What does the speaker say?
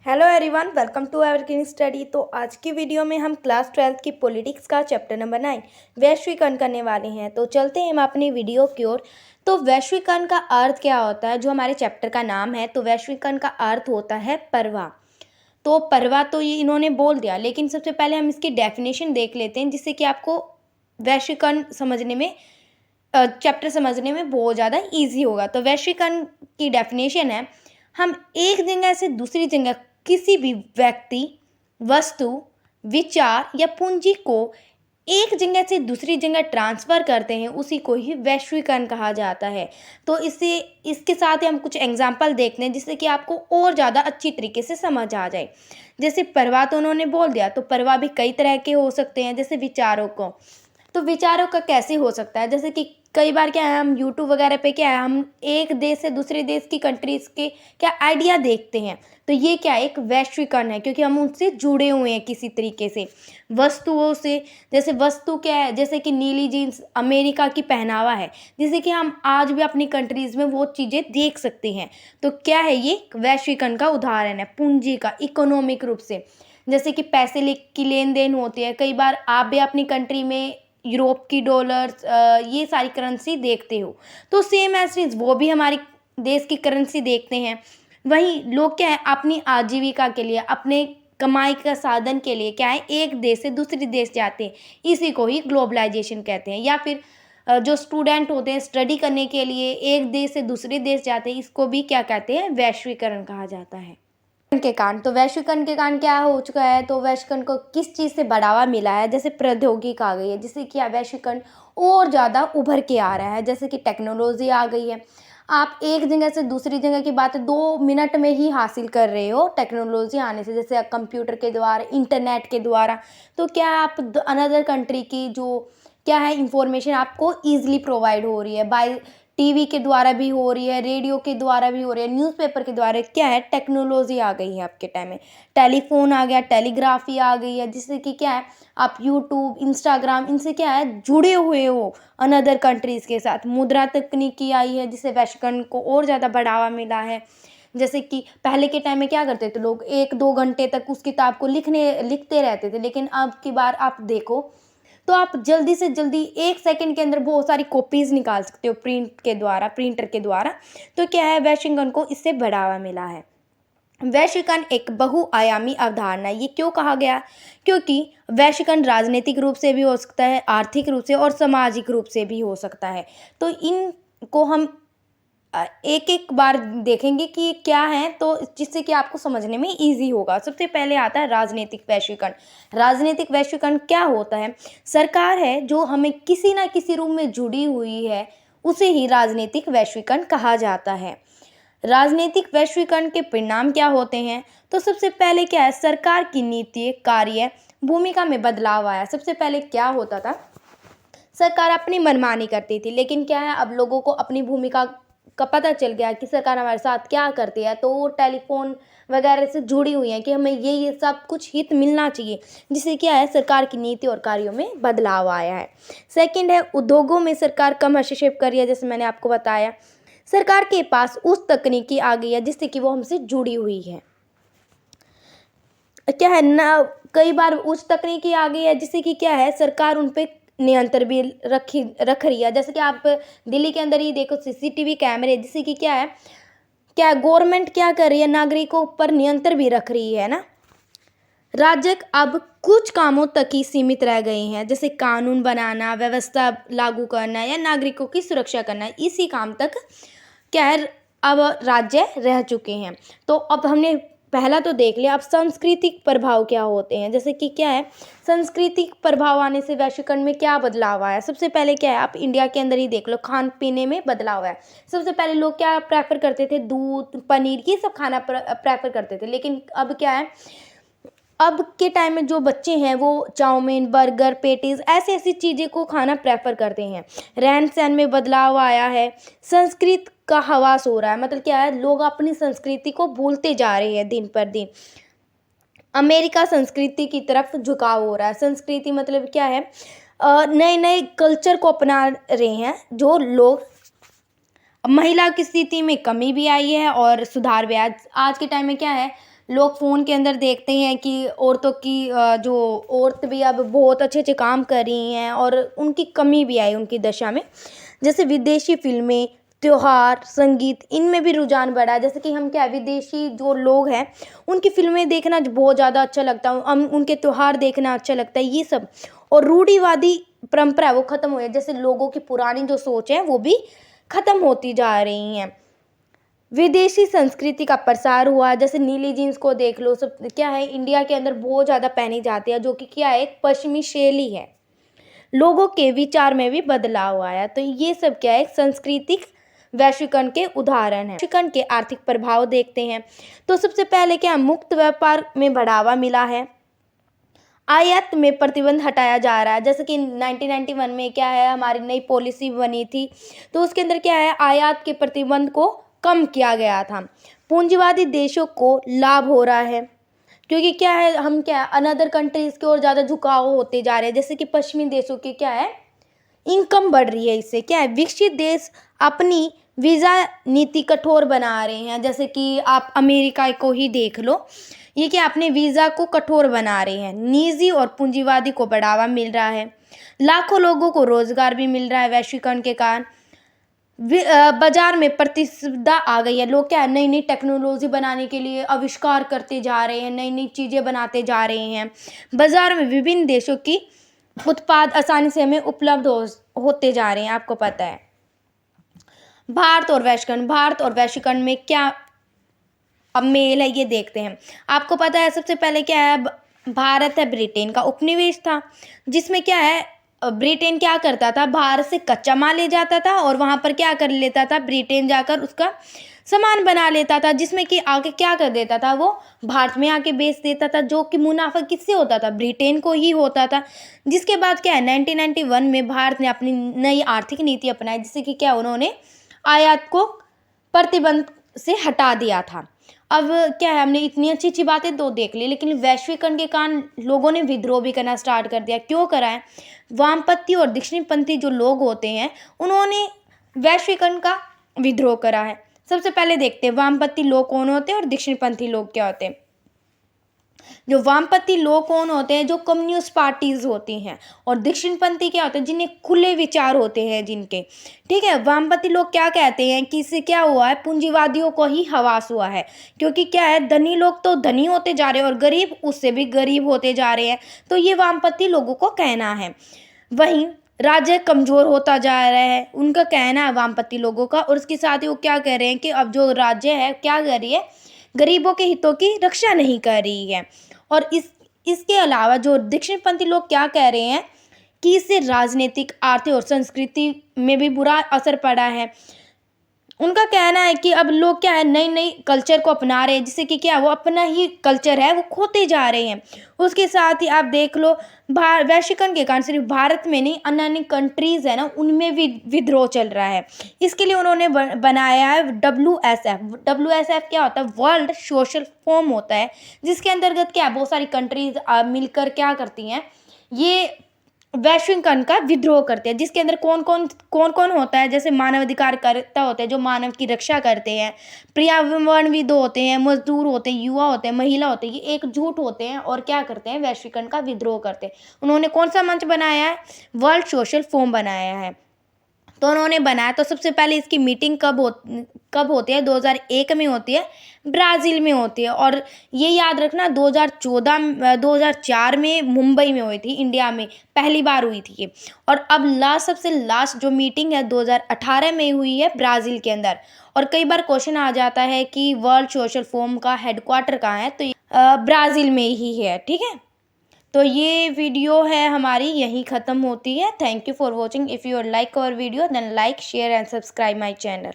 Hello everyone, welcome to Evergreen Study. तो आज की वीडियो में हम क्लास 12th की पॉलिटिक्स का चैप्टर नंबर 9 वैश्वीकरण करने वाले हैं। तो चलते हैं हम अपनी वीडियो की ओर। तो वैश्वीकरण का अर्थ क्या होता है, जो हमारे चैप्टर का नाम है। तो वैश्वीकरण का अर्थ होता है प्रवाह। तो प्रवाह तो ये इन्होंने बोल दिया, लेकिन सबसे पहले हम इसकी डेफिनेशन देख लेते हैं, जिससे कि आपको वैश्वीकरण समझने में चैप्टर समझने में बहुत ज़्यादा ईजी होगा। तो वैश्वीकरण की डेफिनेशन है, हम एक जगह से दूसरी जगह किसी भी व्यक्ति, वस्तु, विचार या पूंजी को एक जगह से दूसरी जगह ट्रांसफ़र करते हैं, उसी को ही वैश्वीकरण कहा जाता है। तो इसके साथ ही हम कुछ एग्जांपल देखते हैं, जिससे कि आपको और ज़्यादा अच्छी तरीके से समझ आ जाए। जैसे प्रवाह तो उन्होंने बोल दिया, तो प्रवाह भी कई तरह के हो सकते हैं। जैसे विचारों को, तो विचारों का कैसे हो सकता है, जैसे कि कई बार क्या है, हम यूट्यूब वगैरह पे क्या है, हम एक देश से दूसरे देश की कंट्रीज़ के क्या आइडिया देखते हैं। तो ये क्या है, एक वैश्वीकरण है, क्योंकि हम उनसे जुड़े हुए हैं किसी तरीके से। वस्तुओं से, जैसे वस्तु क्या है, जैसे कि नीली जीन्स अमेरिका की पहनावा है, जिसे कि हम आज भी अपनी कंट्रीज़ में वो चीज़ें देख सकते हैं। तो क्या है, ये वैश्वीकरण का उदाहरण है, पूंजी का, इकोनॉमिक रूप से। जैसे कि पैसे की लेन देन होती है, कई बार आप भी अपनी कंट्री में यूरोप की डॉलर्स, ये सारी करेंसी देखते हो। तो सेम एज वो भी हमारी देश की करेंसी देखते हैं। वहीं लोग क्या है, अपनी आजीविका के लिए, अपने कमाई का साधन के लिए क्या है, एक देश से दूसरे देश जाते हैं। इसी को ही ग्लोबलाइजेशन कहते हैं। या फिर जो स्टूडेंट होते हैं, स्टडी करने के लिए एक देश से दूसरे देश जाते हैं, इसको भी क्या कहते हैं, वैश्वीकरण कहा जाता है। के कारण, तो वैश्वीकरण के कारण क्या हो चुका है, तो वैश्वीकरण को किस चीज़ से बढ़ावा मिला है, जैसे प्रौद्योगिकी आ गई है, जिससे कि वैश्वीकरण और ज़्यादा उभर के आ रहा है। जैसे कि टेक्नोलॉजी आ गई है, आप एक जगह से दूसरी जगह की बात 2 मिनट में ही हासिल कर रहे हो टेक्नोलॉजी आने से, जैसे कंप्यूटर के द्वारा, इंटरनेट के द्वारा। तो क्या आप अनदर कंट्री की जो क्या है इंफॉर्मेशन आपको ईजिली प्रोवाइड हो रही है, बाय टीवी के द्वारा भी हो रही है, रेडियो के द्वारा भी हो रही है, न्यूज़पेपर के द्वारा। क्या है, टेक्नोलॉजी आ गई है आपके टाइम में, टेलीफोन आ गया, टेलीग्राफी आ गई है, जिससे कि क्या है, आप यूट्यूब, इंस्टाग्राम, इनसे क्या है, जुड़े हुए हो अनदर कंट्रीज़ के साथ। मुद्रा तकनीकी आई है, जिससे वैश्वीकरण को और ज़्यादा बढ़ावा मिला है। जैसे कि पहले के टाइम में क्या करते थे लोग, 1-2 घंटे तक उस किताब को लिखते रहते थे, लेकिन अब की बार आप देखो तो आप जल्दी से जल्दी 1 सेकंड के अंदर बहुत सारी कॉपीज़ निकाल सकते हो प्रिंटर के द्वारा। तो क्या है, वैश्वीकरण को इससे बढ़ावा मिला है। वैश्वीकरण एक बहुआयामी अवधारणा है। ये क्यों कहा गया, क्योंकि वैश्वीकरण राजनीतिक रूप से भी हो सकता है, आर्थिक रूप से और सामाजिक रूप से भी हो सकता है। तो इनको हम एक एक बार देखेंगे कि ये क्या है, तो जिससे कि आपको समझने में इजी होगा। सबसे पहले आता है राजनीतिक वैश्वीकरण। राजनीतिक वैश्वीकरण क्या होता है, सरकार है जो हमें किसी ना किसी रूप में जुड़ी हुई है, उसे ही राजनीतिक वैश्वीकरण कहा जाता है। राजनीतिक वैश्वीकरण के परिणाम क्या होते हैं, तो सबसे पहले क्या है, सरकार की नीति, कार्य, भूमिका में बदलाव आया। सबसे पहले क्या होता था, सरकार अपनी मनमानी करती थी, लेकिन क्या है, अब लोगों को अपनी भूमिका का पता चल गया कि सरकार हमारे साथ क्या करती है। तो वो टेलीफोन वगैरह से जुड़ी हुई हैं कि हमें ये सब कुछ हित मिलना चाहिए, जिससे क्या है, सरकार की नीति और कार्यों में बदलाव आया है। सेकंड है, उद्योगों में सरकार कम हस्तक्षेप कर रही है। जैसे मैंने आपको बताया, सरकार के पास उस तकनीकी आ गई है जिससे कि वो हमसे जुड़ी हुई है। क्या है ना, कई बार उच्च तकनीकी आ गई है, जिससे कि क्या है, सरकार उन पे नियंत्रण भी रख रही है। जैसे कि आप दिल्ली के अंदर ही देखो, सीसीटीवी कैमरे, जिससे कि क्या गवर्नमेंट क्या कर रही है, नागरिकों पर नियंत्रण भी रख रही है ना। राज्य अब कुछ कामों तक ही सीमित रह गए हैं, जैसे कानून बनाना, व्यवस्था लागू करना या नागरिकों की सुरक्षा करना, इसी काम तक क्या है, अब राज्य रह चुके हैं। तो अब हमने पहला तो देख लिया, अब सांस्कृतिक प्रभाव क्या होते हैं। जैसे कि क्या है, सांस्कृतिक प्रभाव आने से वैश्वीकरण में क्या बदलाव आया। सबसे पहले क्या है, आप इंडिया के अंदर ही देख लो, खान पीने में बदलाव है। सबसे पहले लोग क्या प्रेफर करते थे, दूध, पनीर, ये सब खाना प्रेफर करते थे, लेकिन अब क्या है, अब के टाइम में जो बच्चे हैं वो चाउमीन, बर्गर, पेटीज, ऐसी ऐसी चीज़ें को खाना प्रेफर करते हैं। रहन सहन में बदलाव आया है, संस्कृत का हवास हो रहा है। मतलब क्या है, लोग अपनी संस्कृति को भूलते जा रहे हैं दिन पर दिन। अमेरिका संस्कृति की तरफ झुकाव हो रहा है। संस्कृति मतलब क्या है, नए नए कल्चर को अपना रहे हैं जो लोग। महिला की स्थिति में कमी भी आई है और सुधार भी। आज के टाइम में क्या है, लोग फ़ोन के अंदर देखते हैं कि औरतों की जो औरत भी अब बहुत अच्छे-अच्छे काम कर रही हैं और उनकी कमी भी आई उनकी दशा में। जैसे विदेशी फ़िल्में, त्योहार, संगीत इनमें भी रुझान बढ़ा है। जैसे कि हम क्या है विदेशी जो लोग हैं, उनकी फ़िल्में देखना बहुत ज़्यादा अच्छा लगता है। उनके त्योहार देखना अच्छा लगता है, ये सब। और रूढ़िवादी परंपरा है वो ख़त्म हुई है। जैसे लोगों की पुरानी जो सोच है वो भी ख़त्म होती जा रही हैं। विदेशी संस्कृति का प्रसार हुआ, जैसे नीली जीन्स को देख लो, सब क्या है इंडिया के अंदर बहुत ज़्यादा पहनी जाती है, जो कि क्या है एक पश्चिमी शैली है। लोगों के विचार में भी बदलाव आया। तो ये सब क्या है सांस्कृतिक वैश्वीकरण के उदाहरण हैं। वैश्वीकरण के आर्थिक प्रभाव देखते हैं तो सबसे पहले क्या मुक्त व्यापार में बढ़ावा मिला है। आयात में प्रतिबंध हटाया जा रहा है। जैसे कि 1991 में क्या है हमारी नई पॉलिसी बनी थी, तो उसके अंदर क्या है आयात के प्रतिबंध को कम किया गया था। पूंजीवादी देशों को लाभ हो रहा है, क्योंकि क्या है हम क्या अनदर कंट्रीज़ की ओर ज़्यादा झुकाव होते जा रहे हैं। जैसे कि पश्चिमी देशों की क्या है इनकम बढ़ रही है, इससे क्या है विकसित देश अपनी वीज़ा नीति कठोर बना रहे हैं। जैसे कि आप अमेरिका को ही देख लो, ये क्या अपने वीज़ा को कठोर बना रहे हैं। निजी और पूंजीवादी को बढ़ावा मिल रहा है, लाखों लोगों को रोजगार भी मिल रहा है वैश्वीकरण के कारण। बाजार में प्रतिस्पर्धा आ गई है। लोग क्या है नई नई टेक्नोलॉजी बनाने के लिए आविष्कार करते जा रहे हैं, नई नई चीज़ें बनाते जा रहे हैं। बाजार में विभिन्न देशों की उत्पाद आसानी से हमें उपलब्ध होते जा रहे हैं। आपको पता है भारत और वैश्वीकरण में क्या अब मेल है ये देखते हैं। आपको पता है सबसे पहले क्या है भारत है ब्रिटेन का उपनिवेश था, जिसमें क्या है ब्रिटेन क्या करता था भारत से कच्चा माल ले जाता था और वहाँ पर क्या कर लेता था ब्रिटेन जाकर उसका सामान बना लेता था, जिसमें कि आगे क्या कर देता था वो भारत में आके बेच देता था, जो कि मुनाफा किससे होता था ब्रिटेन को ही होता था। जिसके बाद क्या है 1991 में भारत ने अपनी नई आर्थिक नीति अपनाई, जिससे कि क्या उन्होंने आयात को प्रतिबंध से हटा दिया था। अब क्या है हमने इतनी अच्छी अच्छी बातें तो देख ली, लेकिन वैश्वीकरण के कारण लोगों ने विद्रोह भी करना स्टार्ट कर दिया। क्यों करा है वामपंथी और दक्षिणपंथी जो लोग होते हैं उन्होंने वैश्वीकरण का विद्रोह करा है। सबसे पहले देखते हैं वामपंथी लोग कौन होते हैं और दक्षिणपंथी लोग क्या होते हैं। जो वामपंथी लोग कौन होते हैं जो कम्युनिस्ट पार्टीज होती हैं, और दक्षिणपंथी क्या होते हैं जिन्हें खुले विचार होते हैं जिनके। ठीक है वामपंथी लोग क्या कहते हैं कि इससे क्या हुआ है पूंजीवादियों को ही हवास हुआ है, क्योंकि क्या है धनी लोग तो धनी होते जा रहे हैं और गरीब उससे भी गरीब होते जा रहे हैं। तो ये वामपंथी लोगों को कहना है। वहीं राज्य कमज़ोर होता जा रहा है उनका कहना है वामपंथी लोगों का, और उसके साथ ही वो क्या कह रहे हैं कि अब जो राज्य है क्या कर रही है गरीबों के हितों की रक्षा नहीं कर रही है। और इसके अलावा जो दक्षिणपंथी लोग क्या कह रहे हैं कि इससे राजनीतिक आर्थिक और संस्कृति में भी बुरा असर पड़ा है। उनका कहना है कि अब लोग क्या है नई नई कल्चर को अपना रहे हैं, जिससे कि क्या वो अपना ही कल्चर है वो खोते जा रहे हैं। उसके साथ ही आप देख लो वैश्वीकरण के कारण सिर्फ भारत में नहीं अन्य अन्य कंट्रीज़ है ना उनमें भी विद्रोह चल रहा है। इसके लिए उन्होंने बनाया है WSF क्या होता है वर्ल्ड सोशल फोरम होता है, जिसके अंतर्गत क्या बहुत सारी कंट्रीज मिलकर क्या करती हैं ये वैश्वीकरण का विद्रोह करते हैं। जिसके अंदर कौन कौन होता है जैसे मानवाधिकार करता होते हैं जो मानव की रक्षा करते हैं, पर्यावरणविद होते हैं, मजदूर होते हैं, युवा होते हैं, महिला होते हैं, ये एकजुट होते हैं और क्या करते हैं वैश्वीकरण का विद्रोह करते हैं। उन्होंने कौन सा मंच बनाया है वर्ल्ड सोशल फोरम बनाया है। तो उन्होंने बनाया तो सबसे पहले इसकी मीटिंग कब होती है 2001 में होती है, ब्राज़ील में होती है। और ये याद रखना 2004 में मुंबई में हुई थी, इंडिया में पहली बार हुई थी ये। और अब सबसे लास्ट जो मीटिंग है 2018 में हुई है ब्राज़ील के अंदर। और कई बार क्वेश्चन आ जाता है कि वर्ल्ड सोशल फोरम का हेडक्वार्टर कहाँ है, तो ब्राज़ील में ही है। ठीक है तो ये वीडियो है हमारी यहीं ख़त्म होती है। Thank you for watching. If you like our video then like share and subscribe my channel.